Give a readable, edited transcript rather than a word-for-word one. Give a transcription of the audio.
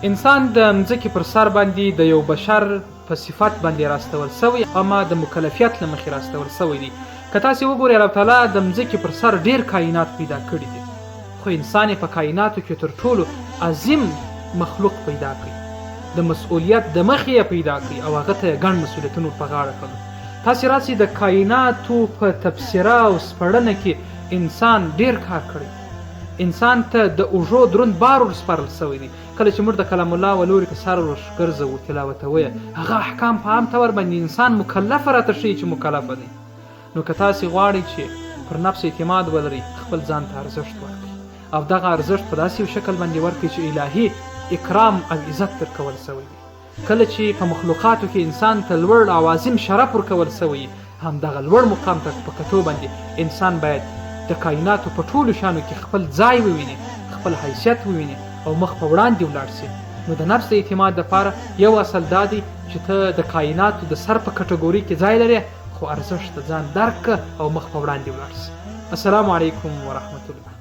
انسان د مځکې پر سر باندې د یو بشر په صفت باندې راستول سوی، اما د مکلفیت له مخې راستول سوی دی. که تاسې وګورئ الله تعالی د مځکې پر سر ډېر کائنات پیدا کړي دي، خو انسان یې په کائناتو کې تر ټولو عظیم مخلوق پیدا کړي، د مسؤلیت د مخې یې پیدا کړي او هغه ته یې ګڼ مسؤلیتونه په غاړه کړل. تاسې راسئ د کائناتو په تبصره او سپړنه کې انسان ډېر کار کړی، انسان ته د اوږو دروند بار ورسپارل سوی دی. کله چې موږ د کلام الله ولوري ته سر ورګرځوو تلاوتوو یې، هغه احکام په عام طور باندې انسان مکلفه راته ښیي چې مکلفه دی. نو که تاسې غواړئ چې پر نفس اعتماد ولرئ، خپل ځان ته ارزښت ورکړئ او دغه ارزښت په داسې یو شکل باندې ورکړئ چې الهي اکرام او عزت درکول سوی دی. کله چې په مخلوقاتو کې انسان ته لوړ او عظیم شرف ورکول سوی، همدغه لوړ مقام ته په کتو باندې انسان باید د کائناتو په ټولو شیانو کې خپل ځای وویني، خپل حیثیت وویني او مخ په وړاندې ولاړ سي. نو د نفس د اعتماد دپاره یو اصل دا دی چې ته د کائناتو د سر په کټګوري کې ځای لرې، خو ارزښت د ځان درک او مخ په وړاندې ولاړ سي. السلام علیکم ورحمة الله.